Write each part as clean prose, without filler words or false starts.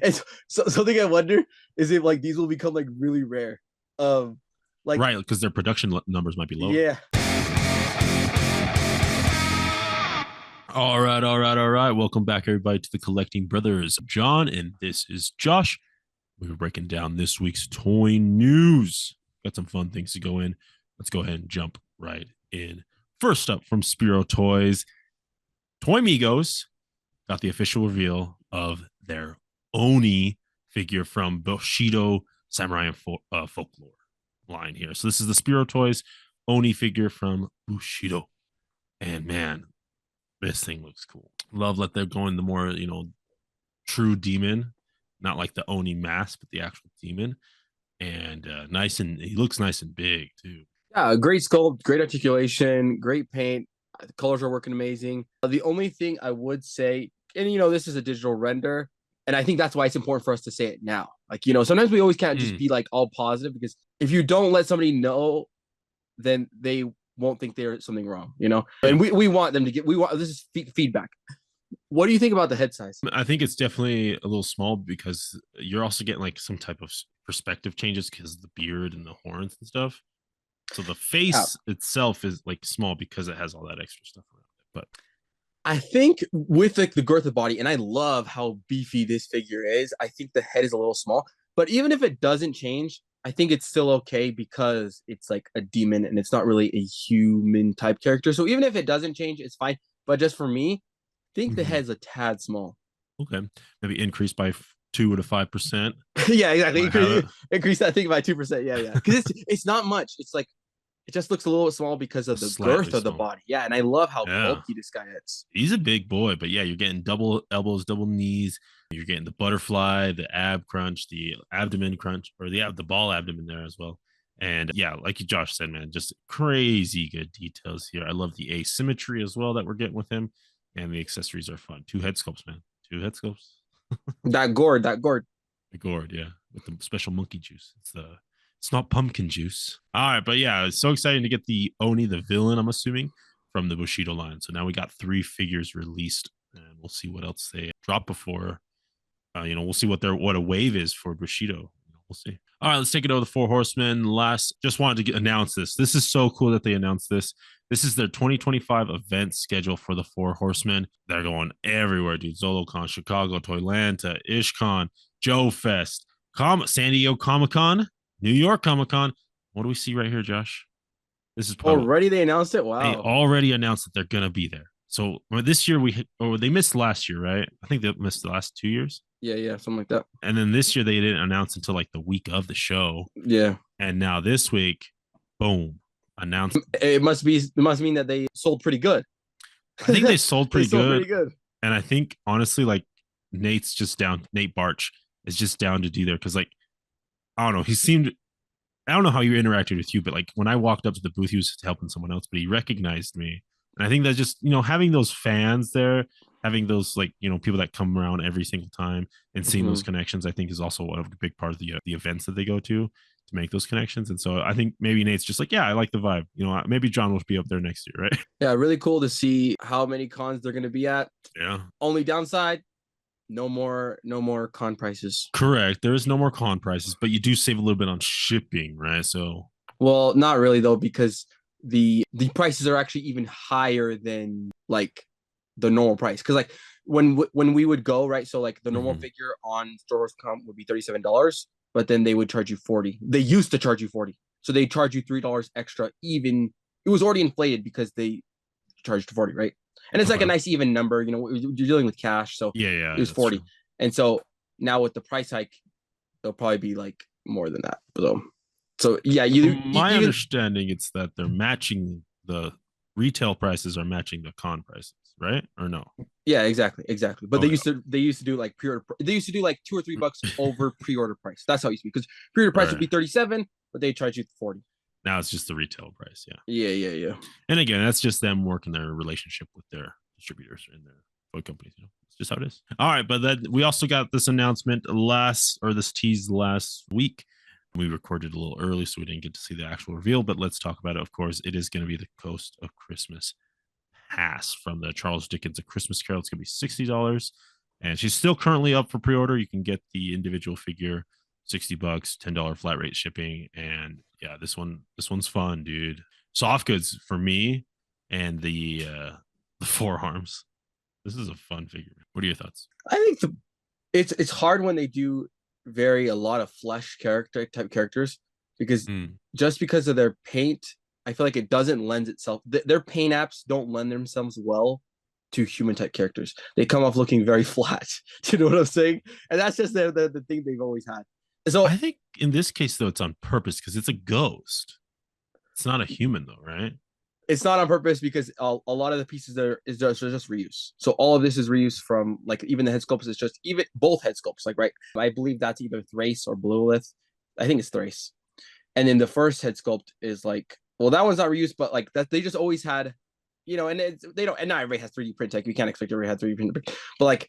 And so something I wonder is if like these will become like really rare. Like Right, because their production numbers might be lower. yeah. All right, all right, all right. Welcome back, everybody, to the Collecting Brothers. I'm John, and this is Josh. We were breaking down this week's toy news. Got some fun things to go in. Let's go ahead and jump right in. First up from Spiro Toys, Toy Migos got the official reveal of their Oni figure from Bushido Samurai and Folklore line here. So this is the Spiro Toys Oni figure from Bushido. And man, this thing looks cool. Love that they're going the more, true demon, not like the Oni mask, but the actual demon. And he looks nice and big too. Yeah, great sculpt, great articulation, great paint. The colors are working amazing. The only thing I would say, and this is a digital render, and I think that's why it's important for us to say it now. Like, sometimes we always can't just be like all positive, because if you don't let somebody know, then they won't think there's something wrong, And we want them to this is feedback. What do you think about the head size? I think it's definitely a little small because you're also getting like some type of perspective changes because of the beard and the horns and stuff. So the face itself is like small because it has all that extra stuff around it. But I think with like the girth of body, and I love how beefy this figure is, I think the head is a little small. But even if it doesn't change, I think it's still okay because it's like a demon and it's not really a human type character. So even if it doesn't change, it's fine. But just for me, I think the head's a tad small. Okay. Maybe increase by 2 to 5%. Yeah, exactly. Increase that thing by 2%. Yeah. Because it's not much. It's like it just looks a little small because of the girth of the body. Yeah, and I love how bulky this guy is. He's a big boy, but yeah, you're getting double elbows, double knees. You're getting the butterfly, the ab crunch, the abdomen crunch, or the ball abdomen there as well. And yeah, like Josh said, man, just crazy good details here. I love the asymmetry as well that we're getting with him, and the accessories are fun. 2 head sculpts, man. 2 head sculpts. that gourd. The gourd, yeah, with the special monkey juice. It's not pumpkin juice. All right, but yeah, it's so exciting to get the Oni, the villain, I'm assuming, from the Bushido line. So now we got 3 figures released, and we'll see what else they drop before. We'll see what a wave is for Bushido. We'll see. All right, let's take it over the 4 Horsemen. Just wanted to announce this. This is so cool that they announced this. This is their 2025 event schedule for the 4 Horsemen. They're going everywhere, dude. ZoloCon, Chicago, Toylanta, IshCon, Joe Fest, San Diego Comic-Con, New York Comic-Con. What do we see right here, Josh? This is already they announced it. Wow. They already announced that they're gonna be there. So this year they missed last year, right? I think they missed the last 2 years. Yeah, something like that. And then this year they didn't announce until like the week of the show. Yeah. And now this week, boom, announced. It must mean that they sold pretty good. I think they sold pretty good. And I think honestly, like Nate Barch is just down to do there because like I don't know, I don't know how he interacted with you, but like when I walked up to the booth, he was helping someone else, but he recognized me. And I think that's just, having those fans there, having those like, people that come around every single time and seeing those connections, I think is also one of the big part of the events that they go to make those connections. And so I think maybe Nate's just like, yeah, I like the vibe. Maybe John will be up there next year, right? Yeah, really cool to see how many cons they're going to be at. Yeah. Only downside, no more con prices. Correct. There is no more con prices, but you do save a little bit on shipping, right? So, well, not really though, because the prices are actually even higher than like the normal price. Because like when we would go, right, so like the normal figure on Star Wars Comp would be $37, but then they would charge you $40. They used to charge you $40, so they charge you $3 extra. Even it was already inflated because they charged $40, right? And it's like a nice even number, you're dealing with cash, so yeah, it was 40. True. And so now with the price hike, it'll probably be like more than that. So yeah, my understanding it's that they're matching the retail prices are matching the con prices, right? Or no? Yeah, exactly. But they used to do like pre-order. They used to do like $2 or $3 over pre-order price. That's how it used to be, because pre-order price would be $37, but they charge you $40. Now it's just the retail price. Yeah. And again, that's just them working their relationship with their distributors and their toy companies. It's just how it is. All right, but then we also got this announcement this tease last week. We recorded a little early, so we didn't get to see the actual reveal, but let's talk about it. Of course, it is going to be the Coast of Christmas pass from the Charles Dickens A Christmas Carol. It's going to be $60. and she's still currently up for pre-order. You can get the individual figure, $60, $10 flat rate shipping, and yeah, this one's fun, dude. Soft goods for me, and the forearms. This is a fun figure. What are your thoughts? I think it's hard when they do vary a lot of flesh characters because Mm. just because of their paint, I feel like it doesn't lend itself. Their paint apps don't lend themselves well to human type characters. They come off looking very flat. Do you know what I'm saying? And that's just the thing they've always had. So I think in this case though, it's on purpose because it's a ghost. It's not a human though, right? it's not on purpose because a lot of the pieces there is just reuse. So all of this is reuse from like even the head sculpts is just even both head sculpts. Like right, I believe that's either Thrace or Bluelith. I think it's Thrace. And then the first head sculpt is like, well, that one's not reused, but like that they just always had, and they don't, and not everybody has 3D print tech. You can't expect everybody to have 3D print, but like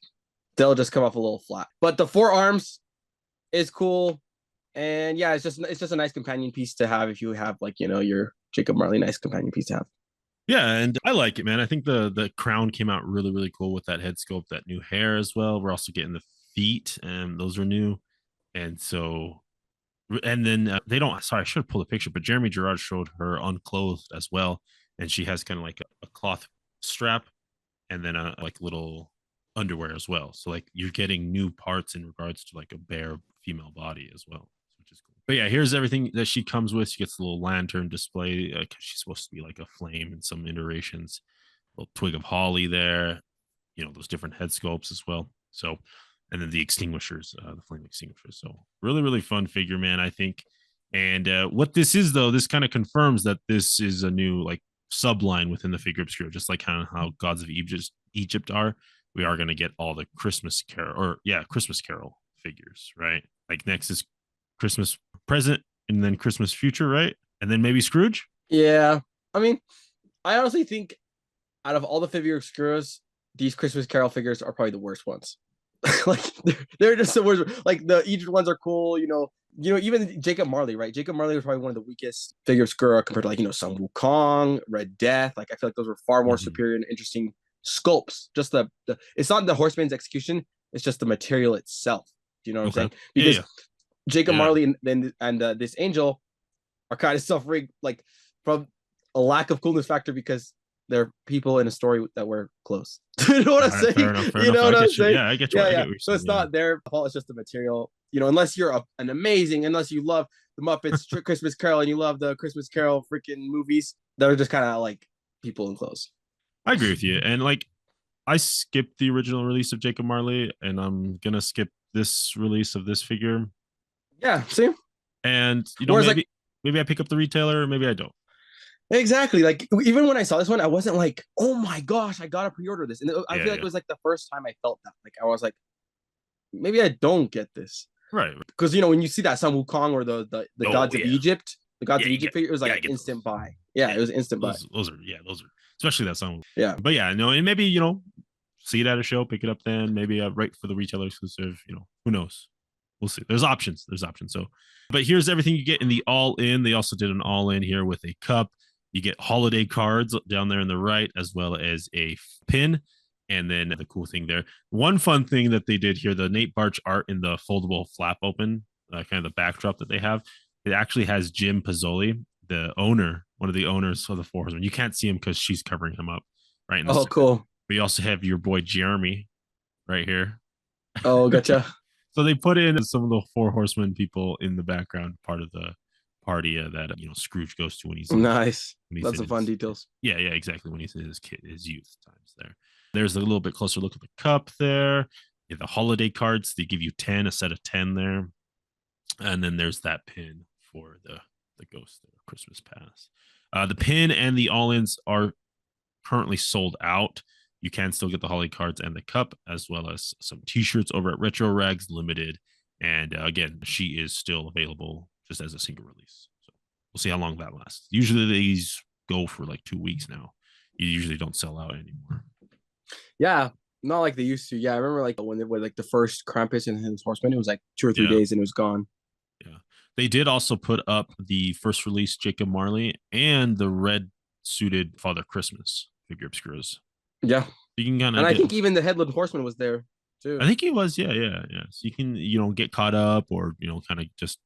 they'll just come off a little flat. But the forearms is cool, and yeah, it's just a nice companion piece to have if you have like your Jacob Marley nice companion piece to have. Yeah, and I like it, man. I think the crown came out really, really cool with that head sculpt, that new hair as well. We're also getting the feet, and those are new. And so, and then they don't. Sorry, I should have pulled a picture, but Jeremy Gerard showed her unclothed as well, and she has kind of like a cloth strap, and then a like little underwear as well. So like you're getting new parts in regards to like a bare female body as well, which is cool. But yeah, here's everything that she comes with. She gets a little lantern display because she's supposed to be like a flame in some iterations. A little twig of holly there. Those different head sculpts as well. So, and then the extinguishers, the flame extinguishers. So really, really fun figure, man. I think. And what this is though, this kind of confirms that this is a new like subline within the figure obscura, just like kind of how Gods of Egypt are. We are going to get all the Christmas Christmas Carol figures, right? Like next is Christmas present, and then Christmas future, right? And then maybe Scrooge. Yeah, I mean, I honestly think out of all the figure obscuras, these Christmas Carol figures are probably the worst ones. Like they're just the worst. Like the Egypt ones are cool, even Jacob Marley, right? Jacob Marley was probably one of the weakest figure obscura compared to like Sun Wukong, Red Death. Like I feel like those were far more superior and interesting sculpts. Just the it's not the horseman's execution, it's just the material itself. Do you know what I'm saying? Because Jacob Marley and this angel are kind of suffering like from a lack of coolness factor because they're people in a story that we're close. You know what I'm saying? Fair enough. What I'm saying? Yeah, I get you. Yeah. So it's not their fault. It's just the material. Unless you're unless you love the Muppets Christmas Carol and you love the Christmas Carol freaking movies, they're just kind of like people in clothes. I agree with you. And like, I skipped the original release of Jacob Marley, and I'm gonna skip this release of this figure. Yeah. See. And maybe I pick up the retailer, or maybe I don't. Exactly. Like even when I saw this one, I wasn't like, oh my gosh, I gotta pre-order this. And I feel like it was like the first time I felt that. Like I was like, maybe I don't get this. Right. Because when you see that Sun Wukong or the gods of Egypt, the gods of Egypt figure, it was like an instant buy. Yeah, it was instant buy. Those are especially that song. Yeah. But yeah, no, and maybe, see it at a show, pick it up then, maybe right for the retailer exclusive, who knows? We'll see. There's options. So, but here's everything you get in the all in. They also did an all in here with a cup. You get holiday cards down there on the right, as well as a pin. And then the cool thing there, one fun thing that they did here, the Nate Barch art in the foldable flap open, kind of the backdrop that they have, it actually has Jim Pizzoli, the owner, one of the owners of the Four Horsemen. You can't see him because she's covering him up, right? Oh, cool. But you also have your boy Jeremy right here. Oh, gotcha. So they put in some of the Four Horsemen people in the background, part of the party that Scrooge goes to when he's nice. That's some fun details. Yeah, exactly. When he's in his youth times there. There's a little bit closer look at the cup there. Yeah, the holiday cards, they give you 10, a set of 10 there. And then there's that pin for the ghost there, Christmas pass. The pin and the all-ins are currently sold out. You can still get the holiday cards and the cup, as well as some t-shirts over at Retro Rags Limited. And again, she is still available just as a single release. So we'll see how long that lasts. Usually these go for like 2 weeks now. You usually don't sell out anymore. Yeah, not like they used to. Yeah, I remember like when they were like the first Krampus and his horseman, it was like 2 or 3 days and it was gone. Yeah. They did also put up the first release Jacob Marley and the red suited Father Christmas figure obscuras. Yeah. You can I think even the headless horseman was there. I too. think he was. Yeah, yeah, yeah. So you can, get caught up or, kind of just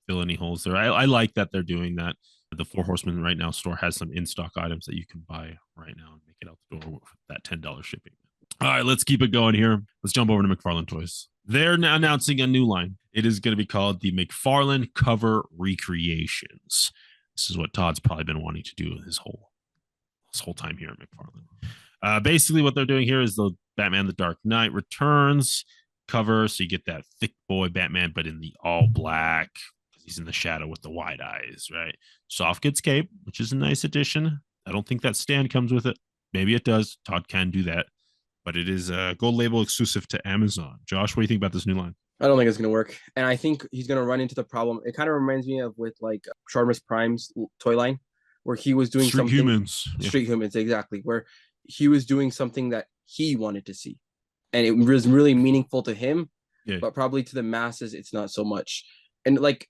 fill any holes there. I like that they're doing that. The Four Horsemen right now store has some in stock items that you can buy right now and make it out the door with that $10 shipping. All right, let's keep it going here. Let's jump over to McFarlane Toys. They're now announcing a new line. It is going to be called the McFarlane Cover Recreations. This is what Todd's probably been wanting to do this whole time here at McFarlane. Basically, what they're doing here is the Batman: The Dark Knight Returns cover, so you get that thick boy Batman, but in the all black because he's in the shadow with the wide eyes, right? Soft Goods cape, which is a nice addition. I don't think that stand comes with it. Maybe it does. Todd can do that, but it is a gold label exclusive to Amazon. Josh, what do you think about this new line? I don't think it's gonna work, and I think he's gonna run into the problem. It kind of reminds me of with like Sharmus Prime's toy line, where he was doing Street something. Humans. Yeah. Street Humans, exactly, where he was doing something that he wanted to see, and it was really meaningful to him, Yeah. but probably to the masses, it's not so much. And like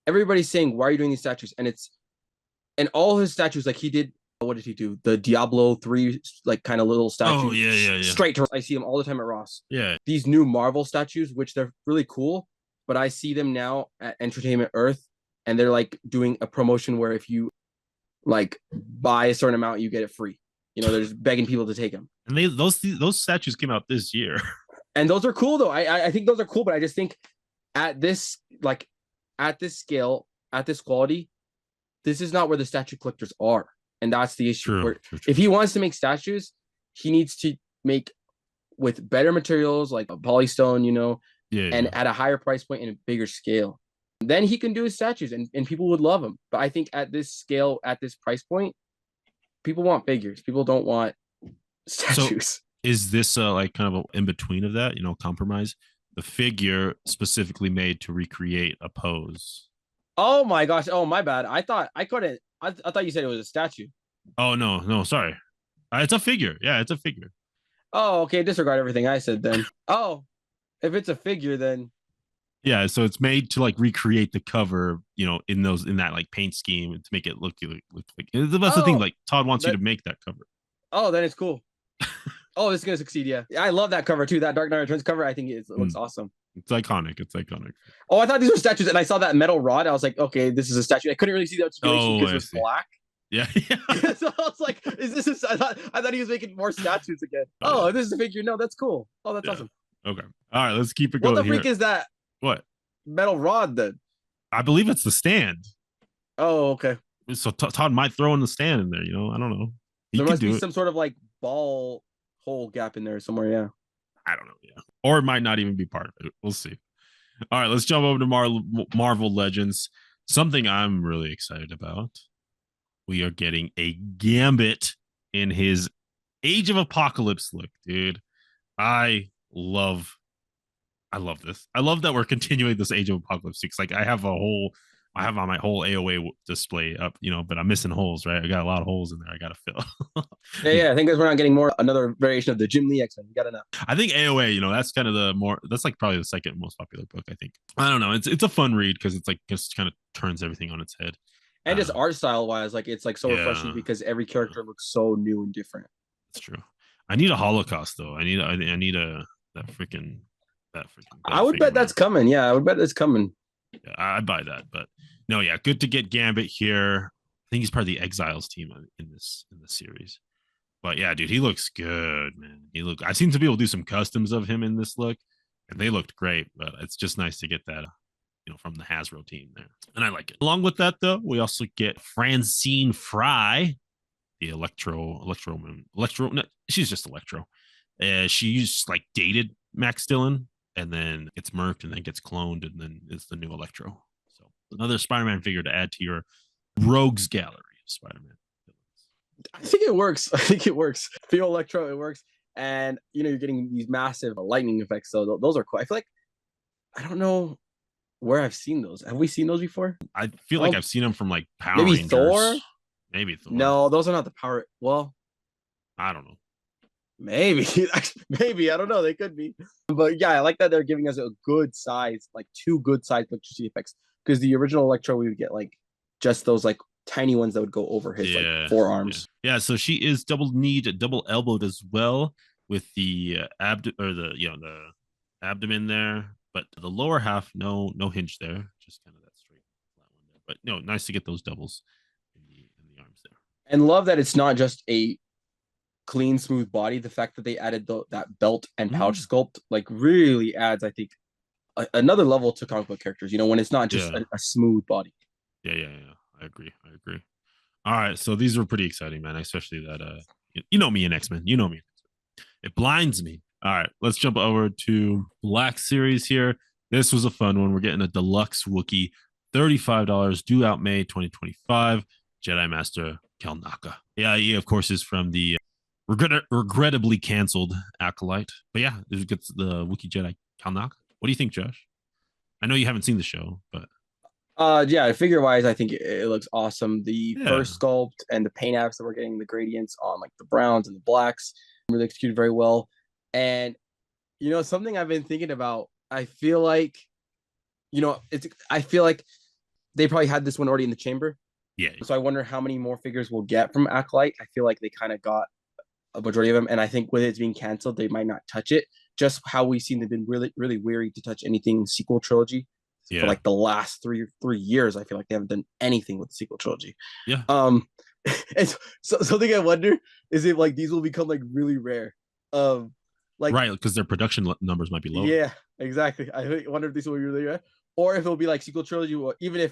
everybody's saying, why are you doing these statues? And all his statues, like he did. What did he do? The Diablo 3, like kind of little statues. Oh, yeah. Straight to. I see them all the time at Ross. Yeah. These new Marvel statues, which they're really cool, but I see them now at Entertainment Earth, and they're like doing a promotion where if you like buy a certain amount, you get it free. They're just begging people to take them. And those statues came out this year. And those are cool though. I think those are cool, but I just think at this scale, at this quality, this is not where the statue collectors are. And that's the issue. True. If he wants to make statues, he needs to make with better materials like a polystone, and at a higher price point and a bigger scale. Then he can do his statues and people would love him. But I think at this scale, at this price point, people want figures. People don't want statues. So is this like kind of an in between of that, compromise? The figure specifically made to recreate a pose. Oh my gosh. Oh, my bad. I thought you said it was a statue. Oh, no, sorry. It's a figure. Yeah, it's a figure. Oh, okay. Disregard everything I said then. Oh, if it's a figure, then yeah. So it's made to like recreate the cover, in that like paint scheme to make it look like. That's the thing. Like Todd wants you to make that cover. Oh, then it's cool. Oh, it's gonna succeed. Yeah, I love that cover too. That Dark Knight Returns cover. I think it looks awesome. It's iconic. Oh, I thought these were statues, and I saw that metal rod. I was like, okay, this is a statue. I couldn't really see the articulation because it was black. Yeah. So I was like, is this? I thought he was making more statues again. Oh, this is a figure. No, that's cool. Oh, that's awesome. Okay. All right, let's keep it going. What the freak is that? What? Metal rod then? I believe it's the stand. Oh, okay. So Todd might throw in the stand in there. I don't know. There must be some sort of like ball hole gap in there somewhere. Yeah. I don't know. Yeah. Or it might not even be part of it. We'll see. All right, let's jump over to Marvel Legends. Something I'm really excited about. We are getting a Gambit in his Age of Apocalypse look, dude. I love this. I love that we're continuing this Age of Apocalypse 6. Like I have on my whole AOA display up, but I'm missing holes, right? I got a lot of holes in there I gotta fill. Yeah. I think we're not getting another variation of the Jim Lee X-Men. You gotta know. I think AOA, that's kind of that's like probably the second most popular book, I think. I don't know. It's a fun read because it's like just kind of turns everything on its head. And just art style wise, like it's like so refreshing because every character looks so new and different. That's true. I need a Holocaust though. I need that freaking. I would bet that's coming. Yeah, I would bet that's coming. Yeah, I buy that, but no, yeah, good to get Gambit here. I think he's part of the Exiles team in this series. But yeah, dude, he looks good, man. I've seen some people do some customs of him in this look, and they looked great. But it's just nice to get that, from the Hasbro team there, and I like it. Along with that, though, we also get Francine Fry, the Electro. No, she's just Electro. She's like dated Max Dillon, and then gets murked, and then gets cloned, and then is the new Electro. So another Spider-Man figure to add to your rogues gallery of Spider-Man. I think it works. Feel Electro, it works. And, you're getting these massive lightning effects. So those are cool. I feel like, I don't know where I've seen those. Have we seen those before? I feel like I've seen them from like Power maybe Rangers. Thor? Maybe Thor. No, those are not the Power. Well, I don't know. Maybe. I don't know. They could be. But yeah, I like that they're giving us a good size, like 2 good size electricity effects. Because the original Electro, we would get like just those like tiny ones that would go over his like forearms. Yeah, so she is double kneed, double elbowed as well. with the the abdomen there, but the lower half no hinge there, just kind of that straight flat one there. But no, nice to get those doubles in the arms there. And love that it's not just a clean, smooth body. The fact that they added that belt and pouch sculpt like really adds, I think, another level to comic book characters. When it's not just a smooth body. Yeah. I agree. All right, so these were pretty exciting, man. Especially that you know me in X-Men. You know me. It blinds me. All right, let's jump over to Black Series here. This was a fun one. We're getting a deluxe Wookiee, $35, due out May 2025. Jedi Master Kalnaka. Yeah, he of course is from the regrettably canceled Acolyte. But yeah, this gets the Wookiee Jedi Kalnaka. What do you think, Josh? I know you haven't seen the show, but yeah, figure wise, I think it looks awesome. The first sculpt and the paint apps that we're getting, the gradients on like the browns and the blacks, really executed very well. And something I've been thinking about, I feel like they probably had this one already in the chamber. Yeah. So I wonder how many more figures we'll get from Acolyte. I feel like they kind of got a majority of them, and I think with it being canceled, they might not touch it. Just how we've seen they've been really, really weary to touch anything sequel trilogy for like the last three years. I feel like they haven't done anything with the sequel trilogy. Yeah. And so something I wonder is if like these will become like really rare. Like right, because their production numbers might be low. Yeah, exactly. I wonder if these will be really rare, or if it'll be like sequel trilogy, or even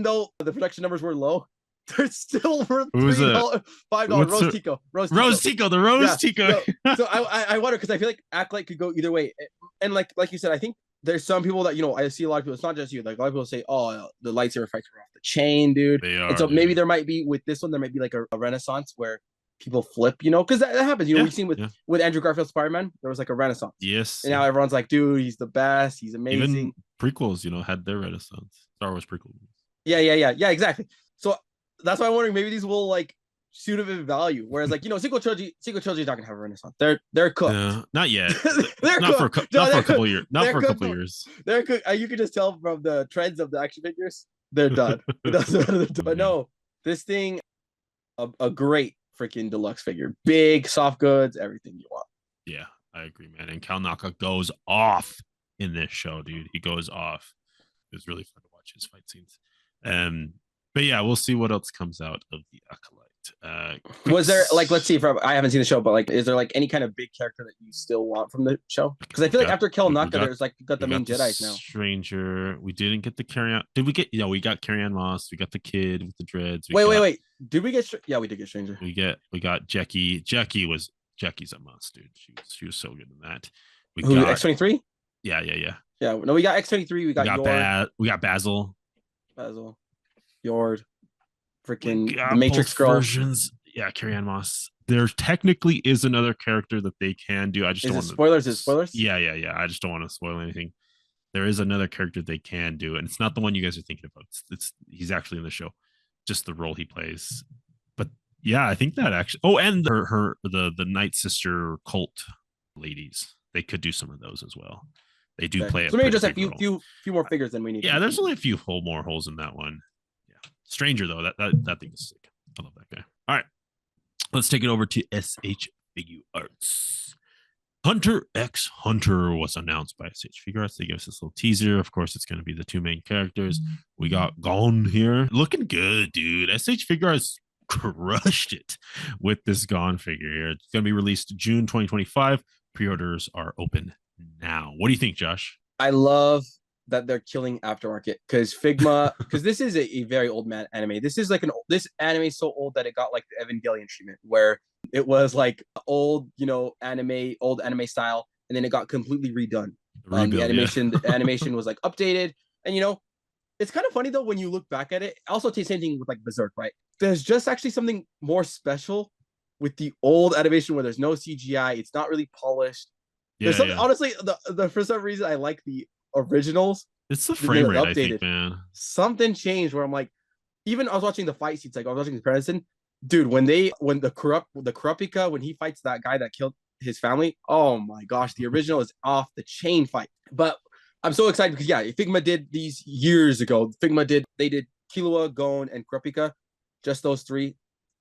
though the production numbers were low, they're still worth $3, $5. Rose Tico. The Rose Tico. So I wonder, because I feel like Acolyte could go either way, and like you said, I think there's some people that I see a lot of people. It's not just you. Like a lot of people say, "Oh, the lightsaber fights are off the chain, dude." And so maybe there might be with this one, there might be like a renaissance where people flip, because that happens. We've seen with Andrew Garfield's Spider-Man, there was like a renaissance. Yes. And now everyone's like, dude, he's the best. He's amazing. Even prequels, had their renaissance. Star Wars prequels. Yeah, exactly. So that's why I'm wondering, maybe these will like shoot up in value. Whereas like, sequel trilogy is not gonna have a renaissance. They're cooked. Not yet. They're not cooked. for a couple years. Not for a couple years. They're cooked. You can just tell from the trends of the action figures, they're done. But no, this thing, a great freaking deluxe figure, big soft goods, everything you want. Yeah, I agree, man. And Kalnaka goes off in this show, dude. He goes off. It was really fun to watch his fight scenes. But yeah, we'll see what else comes out of the Acolyte. Was there like, let's see, I haven't seen the show, but like, is there like any kind of big character that you still want from the show? Because I feel like after Kalnaka, there's like got the main Jedi's now. Stranger. We didn't get the Carry-On. Did we get? Yeah, we got Carry-On Moss. We got the kid with the dreads. Wait. Did we get? Yeah, we did get Stranger. We got Jackie. Jackie's a must, dude. She was so good in that. We got X-23. Yeah. Yeah. No, we got X-23. We got Basil. Yord. Freaking the Matrix girl versions. Yeah, Carry-On Moss. There technically is another character that they can do. I just don't want spoilers. Is spoilers? Yeah. I just don't want to spoil anything. There is another character they can do, and it's not the one you guys are thinking about. He's actually in the show, just the role he plays. But yeah, I think that actually. Oh, and the Night Sister cult ladies, they could do some of those as well. They do play. So maybe just a few more figures than we need. Yeah, there's only a few more holes in that one. Yeah, Stranger though, that thing is sick. I love that guy. All right, let's take it over to SH Figure Arts. Hunter x Hunter was announced by SH Figure Arts. They gave us this little teaser. Of course, it's going to be the two main characters. We got Gon here. Looking good, dude. SH Figure Arts crushed it with this Gon figure here. It's going to be released June 2025. Pre-orders are open now. What do you think, Josh? I love that they're killing aftermarket, because Figma, because this is a very old man anime. This is like this anime is so old that it got like the Evangelion treatment, where it was like old anime style, and then it got completely redone. The animation was like updated, and it's kind of funny though when you look back at it. Also, the same thing with like Berserk, right? There's just actually something more special with the old animation where there's no CGI. It's not really polished. Honestly, the for some reason I like the originals. It's the frame rate, I think, man. Something changed where I'm like, even I was watching the fight scenes, like I was watching the Preston, dude, when the Kurapika, when he fights that guy that killed his family, oh my gosh, the original is off the chain fight. But I'm so excited because Figma did these years ago. They did Killua, Gon, and Kurapika, just those three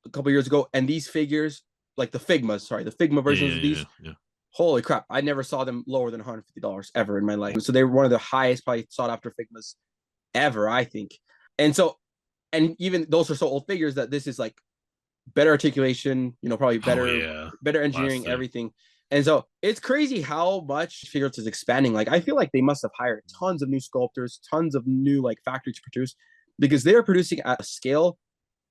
a couple years ago, and these figures like the Figmas, sorry, the Figma Yeah, versions yeah, of yeah, these. yeah. Holy crap! I never saw them lower than $150 ever in my life. So they were one of the highest, probably sought after Figmas ever, I think. And so, and even those are so old figures that this is like better articulation, probably Oh better, yeah, better engineering, plastic. everything. And so it's crazy how much Figure Arts is expanding. Like I feel like they must have hired tons of new sculptors, tons of new like factories to produce because they are producing at a scale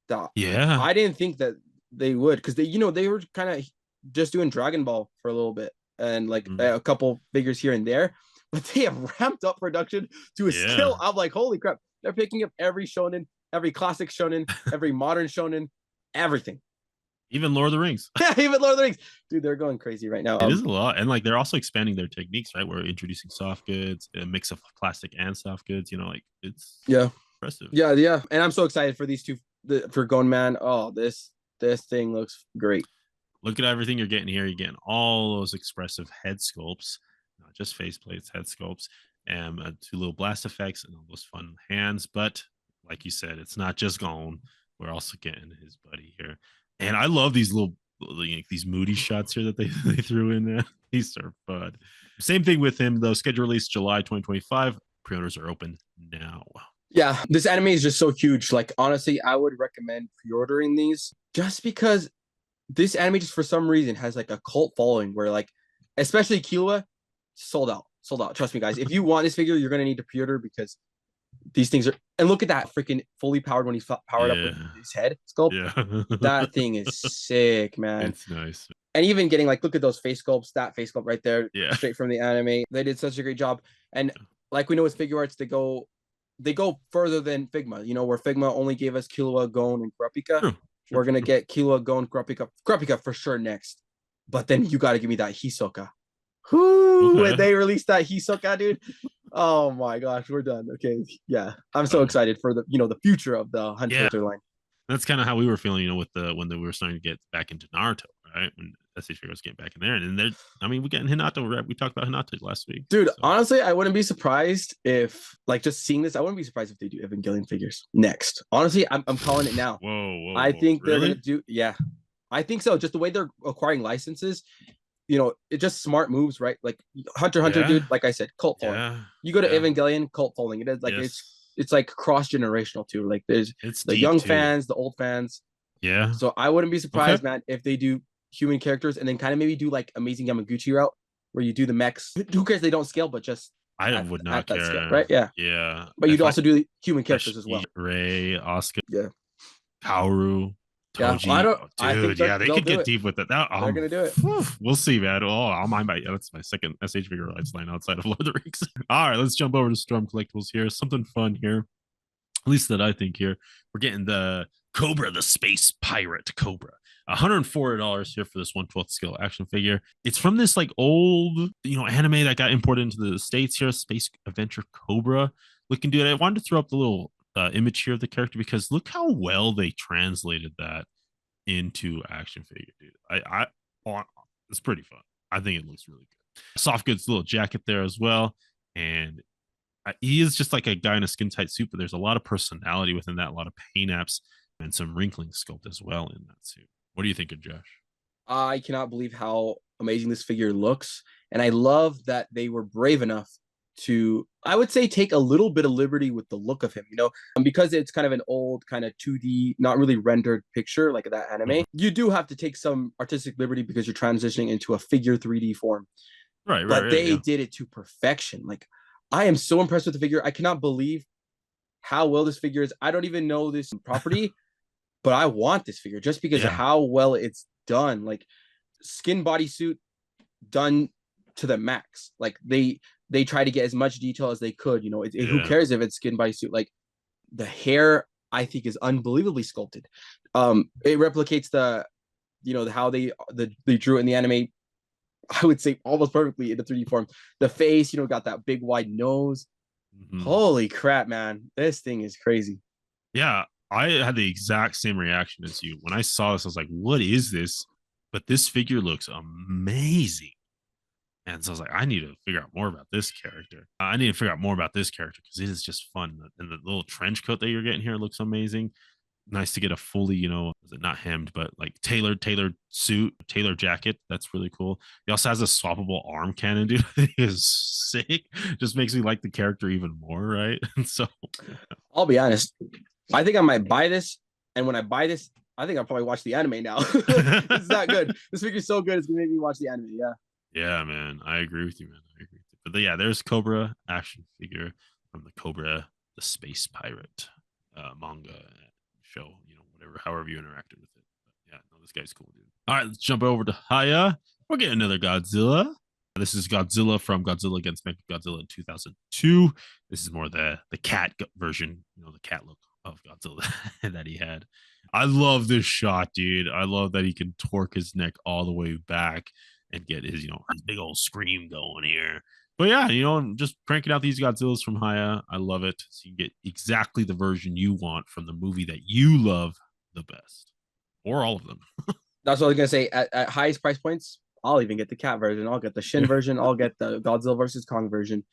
that Yeah. I didn't think that they would, because they were kind of just doing Dragon Ball for a little bit and like Mhm. a couple figures here and there, but they have ramped up production to a Yeah. scale. I'm like, holy crap! They're picking up every shonen, every classic shonen, every modern shonen, everything. Even Lord of the Rings. Even Lord of the Rings, dude, they're going crazy right now. It is a lot. And like they're also expanding their techniques, right? We're introducing soft goods, a mix of plastic and soft goods, like it's Yeah, impressive. yeah, and I'm so excited for these two for Gone Man. Oh, this thing looks great. Look at everything you're getting here. You're getting all those expressive head sculpts, not just face plates, head sculpts, and two little blast effects and all those fun hands. But like you said, it's not just Gone. We're also getting his buddy here. And I love these little like, these moody shots here that they, they threw in there. These are fun. Same thing with him, though. Schedule release July 2025. Pre-orders are open now. Yeah, this anime is just so huge. Like honestly, I would recommend pre-ordering these just because this anime just for some reason has like a cult following where like especially Killua sold out. Sold out. Trust me, guys. If you want this figure, you're gonna need to pre-order because these things are, and look at that freaking fully powered when he's powered up Yeah. with his head sculpt. Yeah. That thing is sick, man. It's nice. And even getting like, look at those face sculpts, that face sculpt right there, Yeah. straight from the anime. They did such a great job. And like we know with Figure Arts, they go further than Figma, where Figma only gave us Killua, Gon, and Kurapika. True. We're gonna get Killua, Gon, Kurapika for sure next. But then you gotta give me that Hisoka. Whoo, when they released that Hisoka, dude. Oh my gosh, we're done. Okay. Yeah. I'm so excited for the future of the Hunter line. That's kind of how we were feeling, with when we were starting to get back into Naruto, right? When SH was getting back in there, and then we're getting Hinata. Right? We talked about Hinata last week, dude. So. Honestly, I wouldn't be surprised if, like, just seeing this, I wouldn't be surprised if they do Evangelion figures next. Honestly, I'm calling it now. Whoa, I think really? they're gonna do. Yeah, I think so. Just the way they're acquiring licenses, it's just smart moves, right? Like Hunter, dude. Like I said, cult following. You go to Evangelion, cult following. It is like it's like cross generational too. Like there's the young fans, the old fans. Yeah. So I wouldn't be surprised, man, if they do human characters and then kind of maybe do like Amazing Yamaguchi route where you do the mechs. Who cares? They don't scale, but just I would not care. Scale, right? Yeah. Yeah. But you'd also do human characters as well. Ray, Asuka. Yeah. Kaoru. Toji. Yeah, I think they could get deep with it. They're gonna do it. We'll see, man. Oh, I'll mind that's my second SH figure rights line outside of Lord of the Rings. All right, let's jump over to Storm Collectibles here. Something fun here, at least that I think here. We're getting the Cobra, the Space Pirate Cobra. $140 here for this 1/12 scale action figure. It's from this like old, anime that got imported into the States here. Space Adventure Cobra looking dude. I wanted to throw up the little image here of the character because look how well they translated that into action figure, dude. It's pretty fun. I think it looks really good. Soft goods little jacket there as well, and he is just like a guy in a skin tight suit, but there's a lot of personality within that, a lot of paint apps and some wrinkling sculpt as well in that suit. What do you think of Josh? I cannot believe how amazing this figure looks, and I love that they were brave enough to, I would say, take a little bit of liberty with the look of him, because it's kind of an old kind of 2D, not really rendered picture like that anime. You do have to take some artistic liberty because you're transitioning into a figure 3D form. Right. But they did it to perfection. Like, I am so impressed with the figure. I cannot believe how well this figure is. I don't even know this property, but I want this figure just because of how well it's done. Like, skin bodysuit done to the max. Like, they try to get as much detail as they could. Who cares if it's skin bodysuit? Like, the hair, I think, is unbelievably sculpted. It replicates how they drew it in the anime. I would say almost perfectly in the 3D form. The face, got that big wide nose. Holy crap, man! This thing is crazy. Yeah, I had the exact same reaction as you when I saw this. I was like, "What is this?" But this figure looks amazing. And so I was like, I need to figure out more about this character. Because it is just fun. And the little trench coat that you're getting here looks amazing. Nice to get a fully, is it not hemmed, but like tailored suit, tailored jacket. That's really cool. He also has a swappable arm cannon, dude. It is sick. Just makes me like the character even more, right? And so I'll be honest. I think I might buy this, and when I buy this, I think I'll probably watch the anime now. It's that good. This figure's so good, it's gonna make me watch the anime. Yeah. yeah, man. I agree with you, man. I agree with you. But yeah, there's Cobra action figure from the Cobra, the Space Pirate manga show, whatever, however you interacted with it. But yeah, no, this guy's cool, dude. All right, let's jump over to Haya. We're getting another Godzilla. This is Godzilla from Godzilla against Mechagodzilla in 2002. This is more the cat version, the cat look of Godzilla that he had. I love this shot, dude. I love that he can torque his neck all the way back and get his big old scream going here. But yeah, just cranking out these Godzillas from Haya. I love it. So you get exactly the version you want from the movie that you love the best, or all of them. That's what I was gonna say. At highest price points, I'll even get the cat version. I'll get the Shin version. I'll get the Godzilla versus Kong version.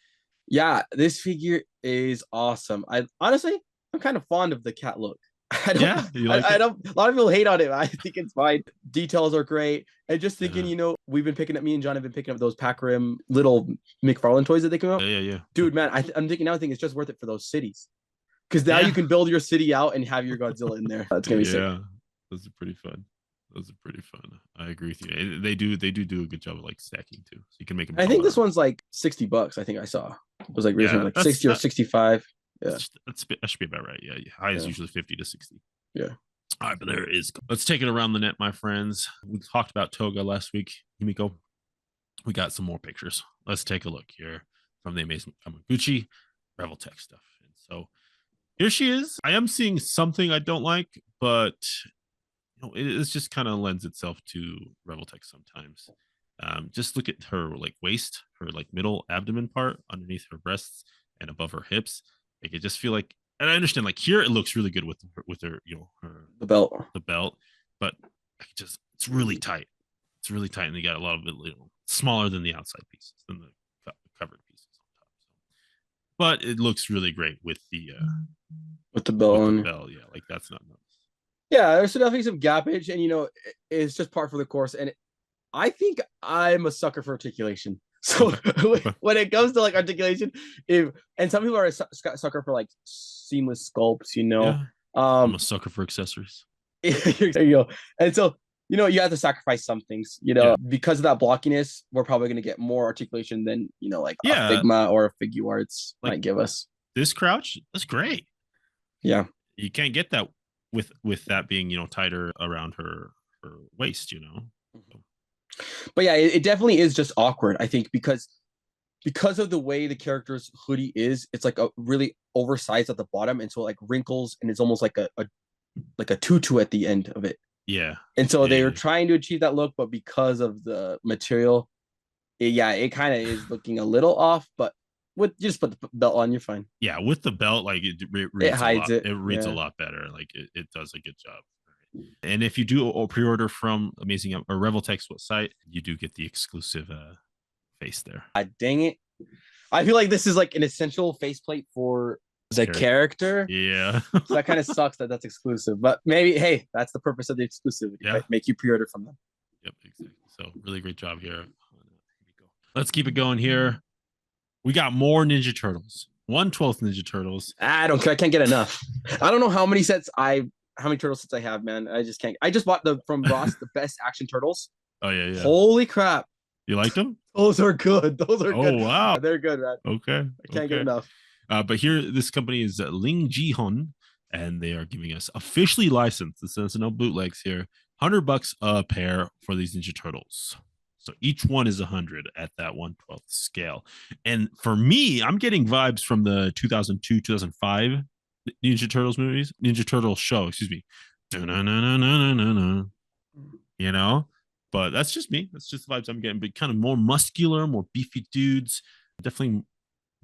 Yeah, this figure is awesome. I'm kind of fond of the cat look. I don't, Yeah, you like I it? don't, a lot of people hate on it. I think it's fine. Details are great. And just thinking, we've been picking up, me and John have been picking up those Pac Rim little McFarlane toys that they come out. Yeah. Dude, man, I'm thinking now, I think it's just worth it for those cities. Because now Yeah. you can build your city out and have your Godzilla in there. That's gonna be sick. Yeah, those are pretty fun. Those are pretty fun. I agree with you. They do a good job of like stacking too. So you can make them. I think this one's like $60. I think I saw it was like Yeah, like 60 or 65. Yeah, that should be about right. Yeah, high is Yeah. usually 50 to 60. Yeah. All right, but there it is. Let's take it around the net, my friends. We talked about Toga last week. Himiko, we got some more pictures. Let's take a look here from the Amazing Kamaguchi Reveltech stuff. And so here she is. I am seeing something I don't like, but it just kind of lends itself to Reveltech sometimes. Just look at her like waist, her like middle abdomen part underneath her breasts and above her hips. Like, I just feel like, and I understand like here it looks really good with her, the belt. but it's really tight. It's really tight, and they got a lot of it smaller than the outside pieces, than the covered pieces on top. So. But it looks really great with the belt on. Yeah, like that's not nice. Yeah, there's definitely some gappage, and it's just part for the course. And I think I'm a sucker for articulation. So when it comes to like articulation, and some people are a sucker for like seamless sculpts, Yeah. I'm a sucker for accessories. There you go. And so you have to sacrifice some things. Because of that blockiness, we're probably going to get more articulation than like a Figma or a Figuarts might give us. This crouch, that's great. Yeah, you can't get that with that being tighter around her waist. But yeah, it definitely is just awkward, I think, because of the way the character's hoodie is. It's like a really oversized at the bottom, and so like wrinkles, and it's almost like a tutu at the end of it. Yeah. And so they were trying to achieve that look, but because of the material, it kind of is looking a little off. But just put the belt on, you're fine. Yeah, with the belt, like it hides it. It reads a lot better. Like it does a good job. And if you do a pre-order from Amazing or Reveltech's website, you do get the exclusive face there. Dang it. I feel like this is like an essential faceplate for the character. Yeah. So that kind of sucks that that's exclusive. But maybe, hey, that's the purpose of the exclusivity. Yeah. Right? Make you pre-order from them. Yep, exactly. So really great job here. Let's keep it going here. We got more Ninja Turtles. 1/12 Ninja Turtles. I don't care. I can't get enough. I don't know how many turtle sets I have, man. I just can't. I just bought from Ross the best action turtles. Oh yeah. Holy crap! You like them? Those are good. Good. Oh wow, they're good, man. Okay. I can't get enough. But here, this company is Ling Jihon, and they are giving us officially licensed. This says no bootlegs here. $100 a pair for these Ninja Turtles. So each one is 100 at that 1/12 scale. And for me, I'm getting vibes from the 2002, 2005 Ninja Turtles movies, Ninja Turtles show, excuse me. But that's just me. That's just the vibes I'm getting. But kind of more muscular, more beefy dudes. Definitely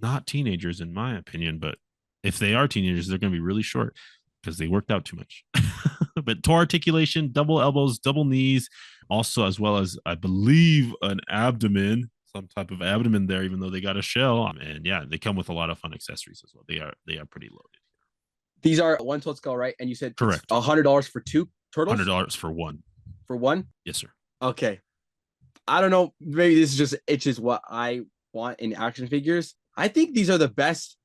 not teenagers, in my opinion. But if they are teenagers, they're going to be really short because they worked out too much. But toe articulation, double elbows, double knees, also as well as I believe an abdomen, some type of abdomen there, even though they got a shell. And yeah, they come with a lot of fun accessories as well. They are pretty loaded. These are 1/12 scale, right? And you said correct. $100 for two turtles. $100 for one. for one. Yes, sir. Okay, I don't know. Maybe this is just it's just what I want in action figures. I think these are the best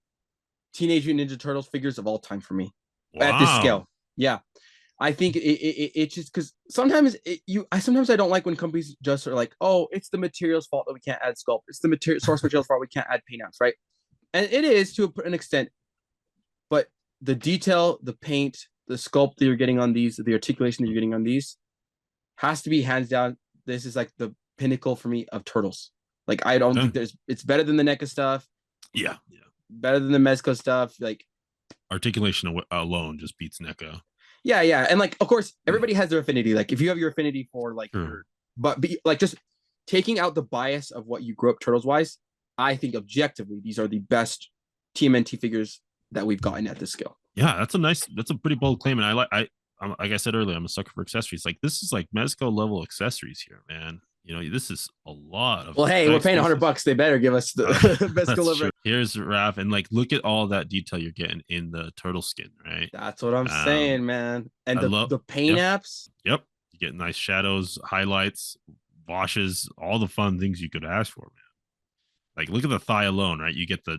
Teenage Mutant Ninja Turtles figures of all time for me at this Wow. scale. Yeah, I think it's just because sometimes sometimes I don't like when companies just are like, oh, it's the material's fault that we can't add sculpt. It's the material source material's fault we can't add paint apps, right? And it is to an extent, but the detail, the paint, the sculpt that you're getting on these, the articulation that you're getting on these, has to be hands down. This is like the pinnacle for me of turtles. Like I don't think it's better than the NECA stuff. Yeah. Better than the Mezco stuff. Like Articulation alone just beats NECA. Yeah. And like, of course, everybody has their affinity. Like if you have your affinity for like but like just taking out the bias of what you grew up turtles wise, I think objectively these are the best TMNT figures that we've gotten at this scale. Yeah, that's a pretty bold claim. And like I said earlier, I'm a sucker for accessories. Like this is like Mezco level accessories here, man. You know, this is a lot of. Well, hey, we're paying $100. They better give us the best delivery. Here's Raph, and like look at all that detail you're getting in the turtle skin, right? That's what I'm saying, man. And the paint apps. Yep, you get nice shadows, highlights, washes, all the fun things you could ask for, man. Like look at the thigh alone, right? You get the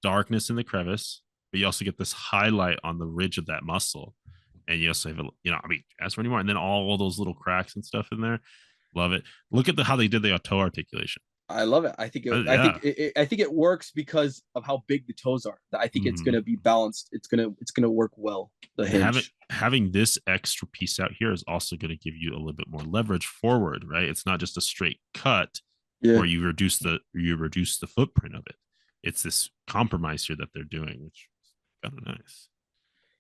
darkness in the crevice, but you also get this highlight on the ridge of that muscle, and you also have ask for any more, and then all those little cracks and stuff in there. Love it. Look at how they did the toe articulation. I love it. I think it works because of how big the toes are. I think it's going to be balanced. It's going to work well. The hinge. Having this extra piece out here is also going to give you a little bit more leverage forward, right? It's not just a straight cut where you reduce the footprint of it. It's this compromise here that they're doing, which is kind of nice.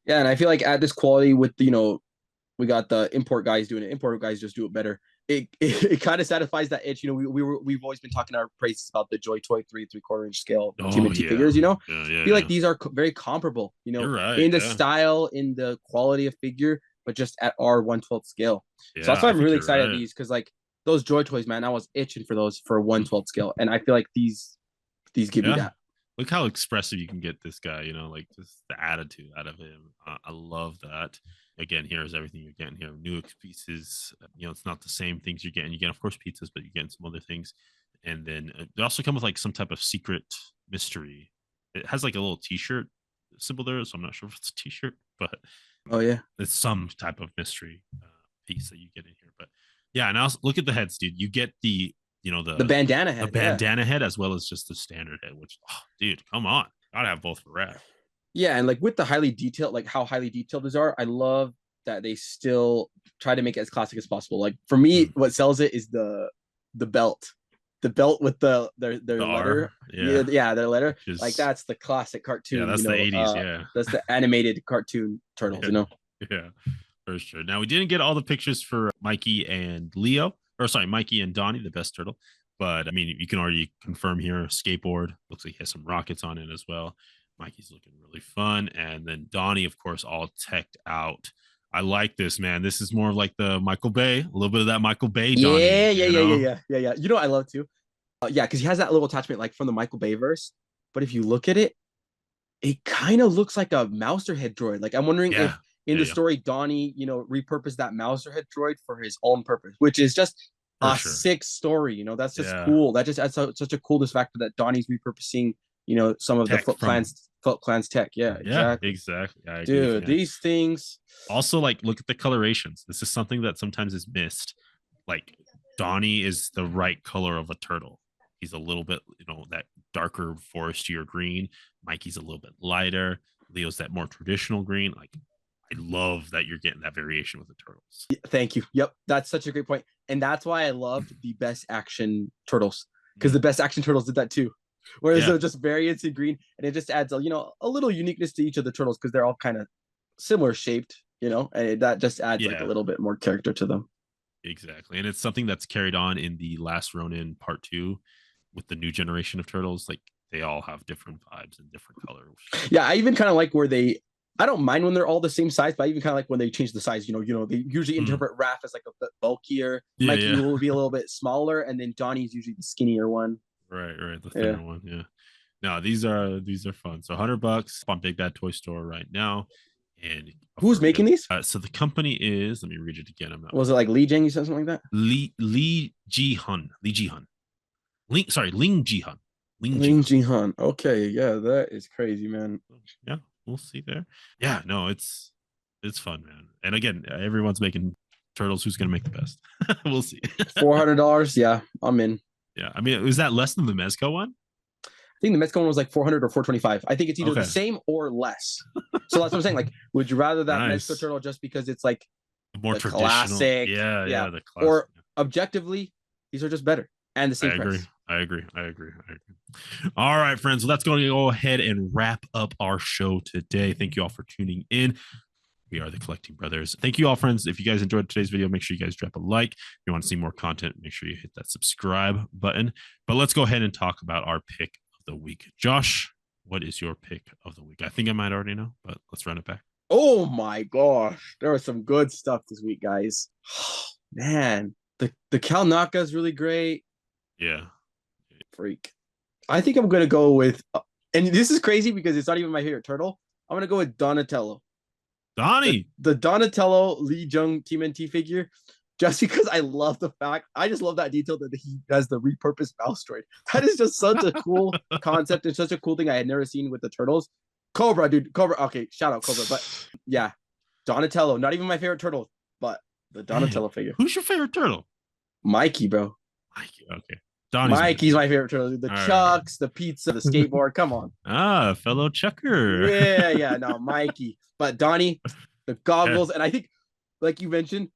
Yeah, and I feel like at this quality with we got the import guys doing it. Import guys just do it better. It kind of satisfies that itch. We've always been talking our praises about the Joy Toy 3.75 inch scale TMNT figures. I feel like these are very comparable. Right, in the style, in the quality of figure, but just at our 1/12 scale. Yeah, so that's why I'm really excited at these because like those Joy Toys, man, I was itching for those for 1/12 scale, and I feel like these give you that. Look how expressive you can get this guy. Like just the attitude out of him. I love that. Again, here's everything you're getting here. New pieces. It's not the same things you're getting. You get, of course, pizzas, but you're getting some other things. And then they also come with like some type of secret mystery. It has like a little T-shirt symbol there, so I'm not sure if it's a T-shirt, but it's some type of mystery piece that you get in here. But yeah, and also look at the heads, dude. You get the bandana head, head as well as just the standard head. Which, dude, come on, gotta have both for Raph. Yeah, and like with the highly detailed, like how highly detailed these are, I love that they still try to make it as classic as possible. Like for me, what sells it is the belt with their letter. Their letter. Like that's the classic cartoon. Yeah, that's the 80s. That's the animated cartoon turtles. Yeah, for sure. Now we didn't get all the pictures for Mikey and Mikey and Donnie, the best turtle. But I mean, you can already confirm here. Skateboard looks like he has some rockets on it as well. Mikey's looking really fun. And then Donnie, of course, all teched out. I like this, man. This is more of like the Michael Bay, a little bit of that Michael Bay Donnie. Yeah. You know what I love too? Because he has that little attachment like from the Michael Bay verse. But if you look at it, it kind of looks like a Mouserhead droid. Like I'm wondering if in the story, Donnie, repurposed that Mouserhead droid for his own purpose, which is just sick story. That's just cool. That just adds such a coolness factor that Donnie's repurposing, some of the Foot Clan's tech. Yeah, exactly. Dude, these things. Also, like, look at the colorations. This is something that sometimes is missed. Like, Donnie is the right color of a turtle. He's a little bit, that darker forestier green. Mikey's a little bit lighter. Leo's that more traditional green. Like, I love that you're getting that variation with the turtles. Thank you. Yep, that's such a great point. And that's why I loved the Best Action Turtles, because the Best Action Turtles did that too. Whereas they're just variants in green, and it just adds a little uniqueness to each of the turtles because they're all kind of similar shaped, and that just adds like a little bit more character to them. Exactly. And it's something that's carried on in the Last Ronin Part 2 with the new generation of turtles. Like they all have different vibes and different colors. Yeah, I even kind of like where I don't mind when they're all the same size, but I even kind of like when they change the size. They usually interpret Raph as like a bit bulkier. Mikey will be a little bit smaller, and then Donnie's usually the skinnier one. Right, the thinner one. No, these are fun. So $100 on Big Bad Toy Store right now, And Who's making these? So the company is, let me read it again. I'm not. Was it like Lee Jing? You said something like that? Lee Ji Hun. Ling Ji Hun. Ling Ji Han. Okay, yeah, that is crazy, man. Yeah, we'll see there. Yeah, no, it's fun, man. And again, everyone's making turtles. Who's gonna make the best? We'll see. $400. Yeah, I'm in. Yeah, I mean, is that less than the Mezco one? I think the Mexican one was like 400 or 425. I think it's either the same or less. So that's what I'm saying. Like, would you rather that Mexico turtle just because it's like more the traditional? Classic? Yeah, the classic. Or objectively, these are just better and the same price. I agree. All right, friends. Well, that's going to go ahead and wrap up our show today. Thank you all for tuning in. We are the Collecting Brothers. Thank you all, friends. If you guys enjoyed today's video, make sure you guys drop a like. If you want to see more content, make sure you hit that subscribe button. But let's go ahead and talk about our pick of the week. Josh, what is your pick of the week? I think I might already know, but let's run it back. Oh my gosh. There was some good stuff this week, guys. Man, the Cal Naka is really great. Yeah. Freak. I think I'm going to go with, and this is crazy because it's not even my favorite turtle. I'm going to go with Donatello. Donnie. The Donatello Lee Jung TMNT figure, just because I love the fact, I just love that detail that he has the repurposed mouse droid. That is just such a cool concept and such a cool thing I had never seen with the turtles. Cobra, dude. Cobra. Okay, shout out Cobra. But yeah, Donatello, not even my favorite turtle, but the Donatello figure. Who's your favorite turtle? Mikey, bro. Mikey, okay. Mikey's my favorite turtle. The Chucks, the pizza, the skateboard. Come on. Fellow Chucker. Yeah. No, Mikey. But Donnie, the goggles, and I think, like you mentioned,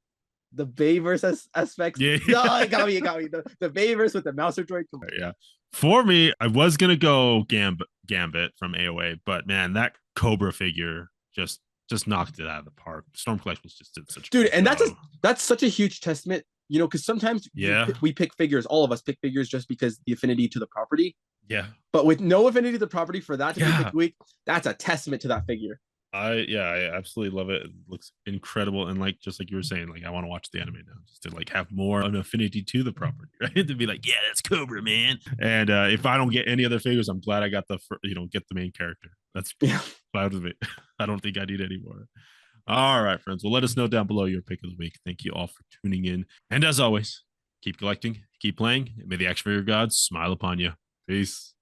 the Bayverse aspects. Yeah. No, it got me. The Bayverse with the mouse droid. Come on. Yeah. For me, I was gonna go Gambit from AOA, but man, that Cobra figure just knocked it out of the park. Storm Collectibles just did such. Dude, and that's such a huge testament. You know, because sometimes we pick figures, all of us pick figures just because the affinity to the property. Yeah. But with no affinity to the property for that to be picked week, that's a testament to that figure. I absolutely love it. It looks incredible. And just like you were saying, I want to watch the anime now just to have more an affinity to the property, right? To be like, yeah, that's Cobra, man. And if I don't get any other figures, I'm glad I got get the main character. That's proud of it. I don't think I need any more. All right, friends. Well, let us know down below your pick of the week. Thank you all for tuning in. And as always, keep collecting, keep playing, and may the action figure gods smile upon you. Peace.